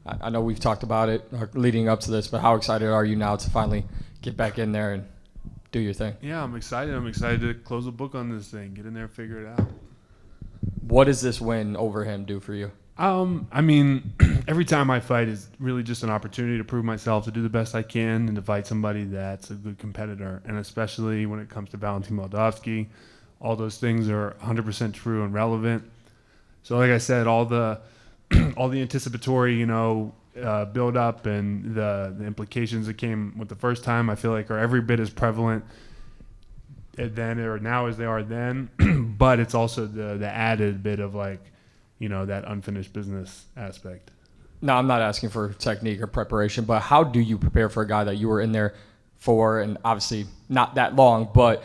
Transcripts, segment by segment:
I know we've talked about it leading up to this, but how excited are you now to finally get back in there and do your thing? Yeah, I'm excited. I'm excited to close the book on this thing, get in there and figure it out. What does this win over him do for you? I mean, every time I fight is really just an opportunity to prove myself, to do the best I can, and to fight somebody that's a good competitor. And especially when it comes to Valentin Moldavsky, all those things are 100% true and relevant. So, like I said, all the anticipatory, build up and the implications that came with the first time, I feel like are every bit as prevalent then or now as they are then. But it's also the added bit of that unfinished business aspect. No, I'm not asking for technique or preparation, but how do you prepare for a guy that you were in there for, and obviously not that long, but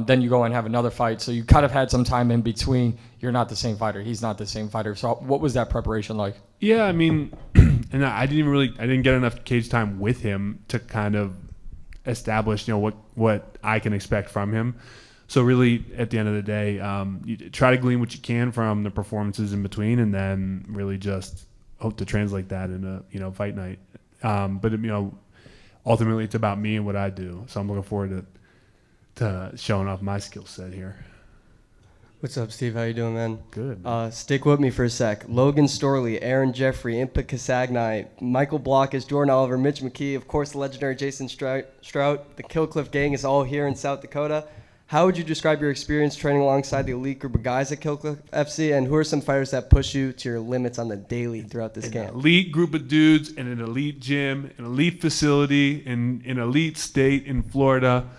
then you go and have another fight, so you kind of had some time in between. You're not the same fighter. He's not the same fighter. So what was that preparation like? Yeah, I mean, and I didn't get enough cage time with him to kind of establish, what I can expect from him. So really, at the end of the day, you try to glean what you can from the performances in between, and then really just hope to translate that in a fight night. But ultimately, it's about me and what I do. So I'm looking forward to showing off my skill set here. What's up, Steve? How you doing, man? Good. Stick with me for a sec. Logan Storley, Aaron Jeffrey, Impa Casagnai, Michael Blockus, Jordan Oliver, Mitch McKee, of course, the legendary Jason Strout. The Killcliff gang is all here in South Dakota. How would you describe your experience training alongside the elite group of guys at Killcliff FC, and who are some fighters that push you to your limits on the daily throughout this camp? Elite group of dudes in an elite gym, an elite facility, in an elite state in Florida.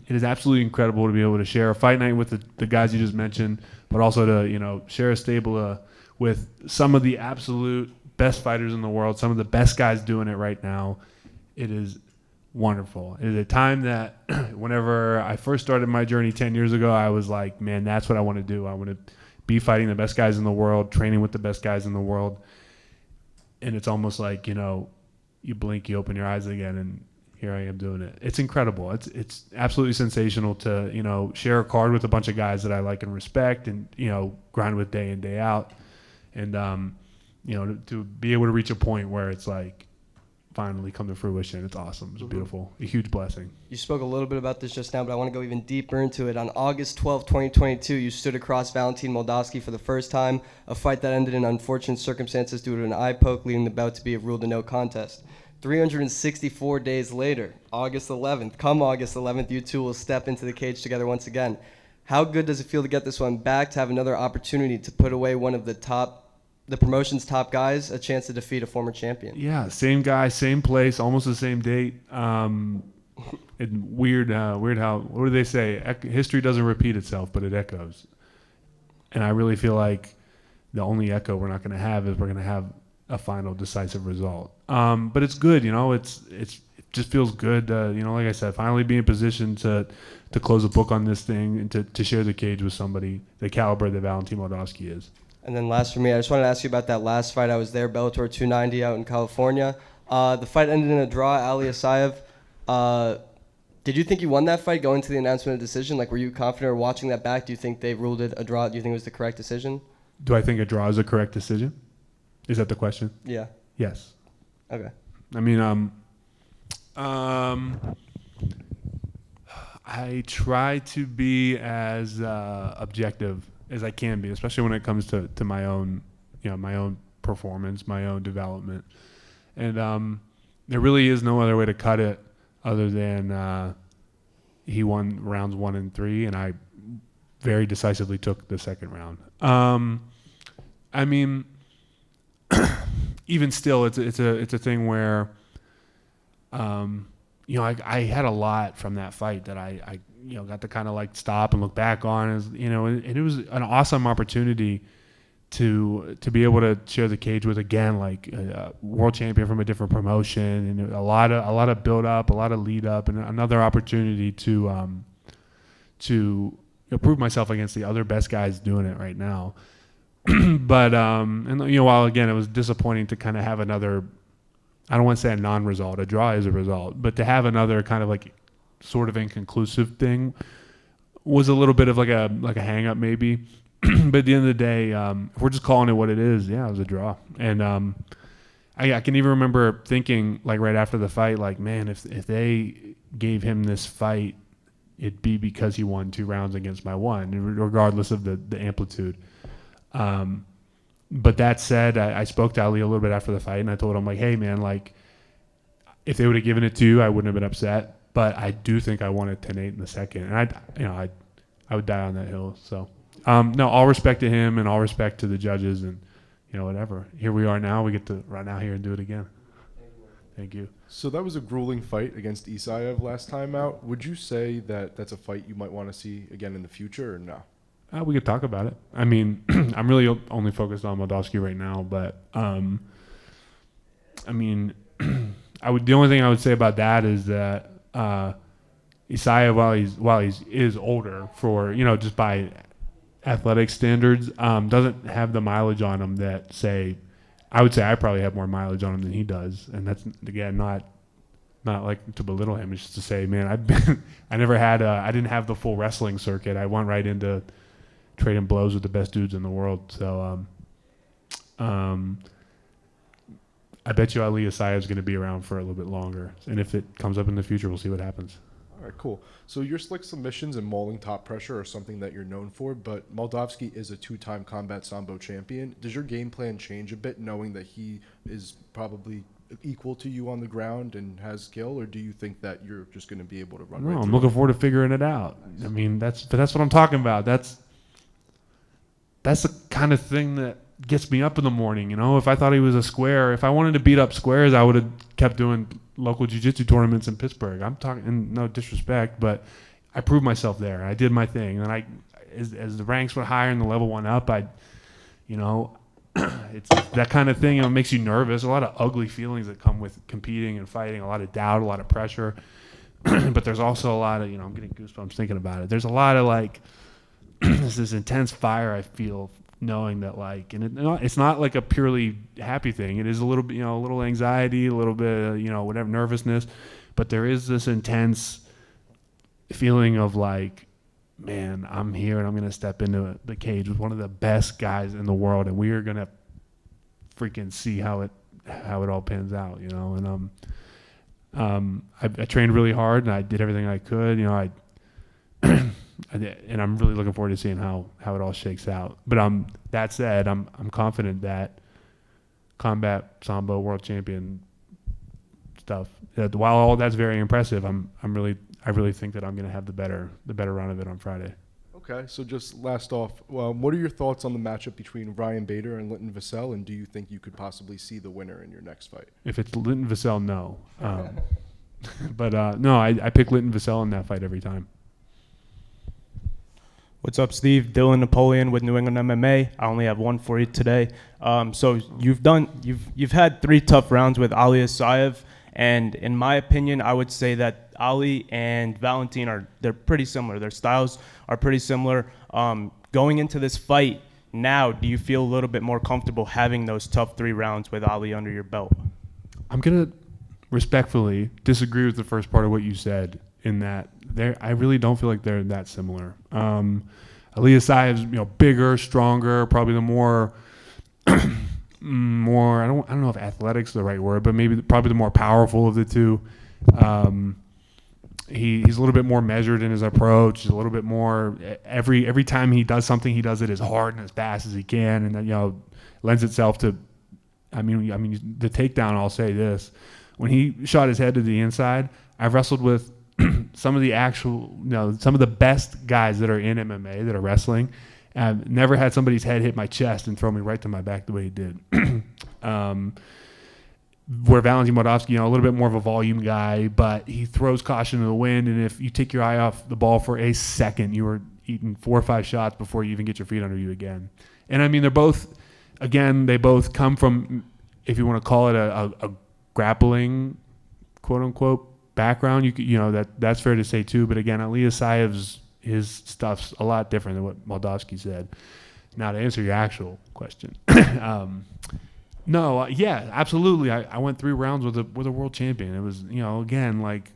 It is absolutely incredible to be able to share a fight night with the guys you just mentioned, but also to share a stable with some of the absolute best fighters in the world, some of the best guys doing it right now. It is wonderful. It is a time that whenever I first started my journey 10 years ago, I was like, man, that's what I want to do. I want to be fighting the best guys in the world, training with the best guys in the world. And it's almost like, you blink, you open your eyes again, and here I am doing it. It's incredible. It's absolutely sensational to, share a card with a bunch of guys that I like and respect and, grind with day in, day out. And, to be able to reach a point where it's like, finally come to fruition. It's awesome. It's beautiful. A huge blessing. You spoke a little bit about this just now, but I want to go even deeper into it. On August 12, 2022, you stood across Valentin Moldavsky for the first time, a fight that ended in unfortunate circumstances due to an eye poke, leading the bout to be ruled a no contest. 364 days later, August 11th, you two will step into the cage together once again. How good does it feel to get this one back, to have another opportunity to put away one of the promotion's top guys, a chance to defeat a former champion? Yeah, same guy, same place, almost the same date. Weird how, what do they say? History doesn't repeat itself, but it echoes. And I really feel like the only echo we're not going to have is we're going to have a final decisive result. But it's good, it just feels good, like I said, finally be in position to close a book on this thing and to share the cage with somebody the caliber that Valentin Moldavsky is. And then last for me, I just wanted to ask you about that last fight. I was there, Bellator 290 out in California. The fight ended in a draw. Ali Asayev. Did you think you won that fight going to the announcement of decision? Were you confident, or watching that back, do you think they ruled it a draw? Do you think it was the correct decision? Do I think a draw is a correct decision? Is that the question? Yeah. Yes. Okay. I mean, I try to be as objective as I can be, especially when it comes to my own, my own performance, my own development. And there really is no other way to cut it other than he won rounds 1 and 3, and I very decisively took the second round. I mean, even still, it's a thing where, I had a lot from that fight that I got to kind of stop and look back on, and it was an awesome opportunity to be able to share the cage with, again, a world champion from a different promotion, and a lot of build up, a lot of lead up, and another opportunity to prove myself against the other best guys doing it right now. But while again it was disappointing to kind of have another, I don't want to say a non-result, a draw is a result, but to have another kind of sort of inconclusive thing was a little bit of a hang up maybe. but at the end of the day, if we're just calling it what it is, yeah, it was a draw. And I can even remember thinking, like, right after the fight, like, man, if they gave him this fight, it'd be because he won 2 rounds against my one, regardless of the amplitude. But that said, I spoke to Ali a little bit after the fight, and I told him, like, hey, man, like, if they would have given it to you, I wouldn't have been upset. But I do think I won it 10-8 in the second, and I would die on that hill. So, no, all respect to him and all respect to the judges, and whatever. Here we are now. We get to run out here and do it again. Thank you. So that was a grueling fight against Isaev last time out. Would you say that that's a fight you might want to see again in the future, or no? We could talk about it. I mean, I'm really only focused on Moldavsky right now, but I mean, the only thing I would say about that is that Isaev, while he's older for just by athletic standards, doesn't have the mileage on him that I would say I probably have more mileage on him than he does, and that's again not like to belittle him. It's just to say, man, I didn't have the full wrestling circuit. I went right into trading blows with the best dudes in the world. So I bet you Ali Isaev is going to be around for a little bit longer, and if it comes up in the future, we'll see what happens. All right, cool. So your slick submissions and mauling top pressure are something that you're known for, but Moldavsky is a 2-time combat sambo champion. Does your game plan change a bit knowing that he is probably equal to you on the ground and has skill, or do you think that you're just going to be able to run right I'm through looking him? forward to figuring it out. I mean, that's what I'm talking about. That's the kind of thing that gets me up in the morning. If I thought he was a square, if I wanted to beat up squares, I would have kept doing local jiu-jitsu tournaments in Pittsburgh. I'm talking, and no disrespect, but I proved myself there. I did my thing, and as the ranks went higher and the level went up, it's that kind of thing. It makes you nervous. A lot of ugly feelings that come with competing and fighting. A lot of doubt, a lot of pressure, but there's also a lot of I'm getting goosebumps thinking about it. There's a lot of this intense fire I feel knowing that and it's not like a purely happy thing. It is a little bit, a little anxiety, a little bit, whatever, nervousness, but there is this intense feeling of man, I'm here and I'm going to step into the cage with one of the best guys in the world, and we are going to freaking see how it all pans out, and I trained really hard and I did everything I could, and I'm really looking forward to seeing how it all shakes out. But that said, I'm confident that combat sambo world champion stuff, while all that's very impressive, I really think that I'm going to have the better run of it on Friday. Okay, so just last off, what are your thoughts on the matchup between Ryan Bader and Linton Vassell, and do you think you could possibly see the winner in your next fight? If it's Linton Vassell, no. But no, I pick Linton Vassell in that fight every time. What's up, Steve? Dylan Napoleon with New England MMA. I only have one for you today. So you've had 3 tough rounds with Ali Isaev, and in my opinion, I would say that Ali and Valentin they're pretty similar. Their styles are pretty similar. Going into this fight now, do you feel a little bit more comfortable having those tough 3 rounds with Ali under your belt? I'm gonna respectfully disagree with the first part of what you said, in that I really don't feel like they're that similar. Ali Isaev's bigger, stronger, probably the more I don't know if athletics is the right word, but probably the more powerful of the two. He's a little bit more measured in his approach. He's a little bit more every time he does something, he does it as hard and as fast as he can, and that lends itself to. I mean the takedown. I'll say this: when he shot his head to the inside, I've wrestled with some of the best guys that are in MMA that are wrestling. I've never had somebody's head hit my chest and throw me right to my back the way he did. Where Valentin Moldavsky, a little bit more of a volume guy, but he throws caution to the wind, and if you take your eye off the ball for a second, you are eating 4 or 5 shots before you even get your feet under you again. And I mean, they both come from, if you want to call it a grappling, quote unquote, background. That's fair to say too. But again, Ali Isaev's his stuff's a lot different than what Moldavsky said. Now, to answer your actual question, no, yeah, absolutely. I went 3 rounds with a world champion. It was, again, like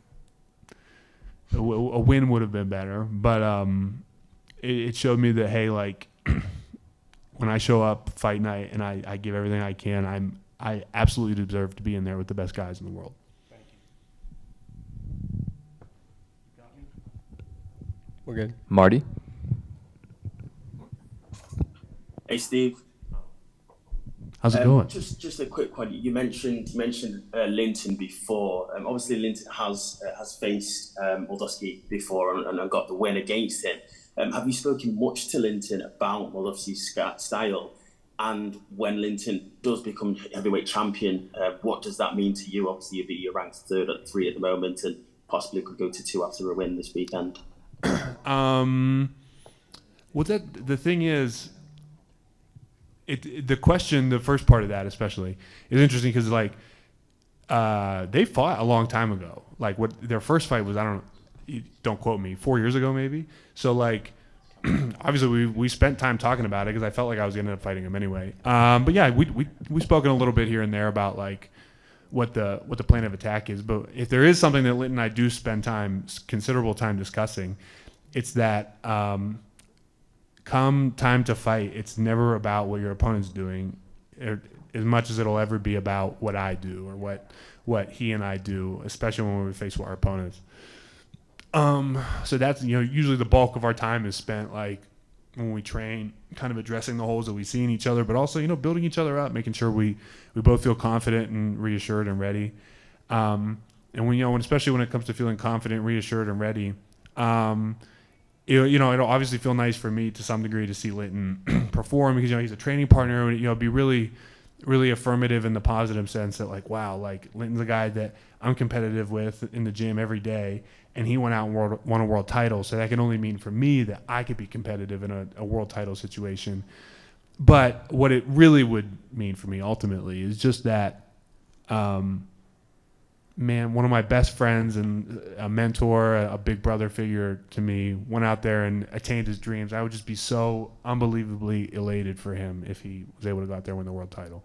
a win would have been better, but it showed me that, hey, like when I show up fight night and I give everything I can, I absolutely deserve to be in there with the best guys in the world. We're good. Marty? Hey Steve, How's it going? just a quick one. You mentioned Linton before. Obviously, Linton has faced Moldavsky before and got the win against him. Have you spoken much to Linton about Moldavsky's style? And when Linton does become heavyweight champion, what does that mean to you? Obviously, you're ranked third at 3 at the moment, and possibly could go to 2 after a win this weekend. Well, the thing is, the question, the first part of that especially, is interesting because they fought a long time ago. Like what their first fight was, don't quote me, 4 years ago maybe. So like, obviously we spent time talking about it because I felt like I was going to end up fighting him anyway. But yeah, we spoken a little bit here and there about like what the plan of attack is. But if there is something that Linton and I do spend considerable time discussing, it's that come time to fight, it's never about what your opponent's doing, as much as it'll ever be about what I do or what he and I do, especially when we face our opponents. So that's usually the bulk of our time is spent like when we train, kind of addressing the holes that we see in each other, but also building each other up, making sure we both feel confident and reassured and ready. And especially when it comes to feeling confident, reassured, and ready. It'll obviously feel nice for me to some degree to see Linton perform because he's a training partner. Be really, really affirmative in the positive sense that like, wow, like Linton's a guy that I'm competitive with in the gym every day, and he went out and won a world title. So that can only mean for me that I could be competitive in a world title situation. But what it really would mean for me ultimately is just that. Man, one of my best friends and a mentor, a big brother figure to me, went out there and attained his dreams. I would just be so unbelievably elated for him if he was able to go out there and win the world title.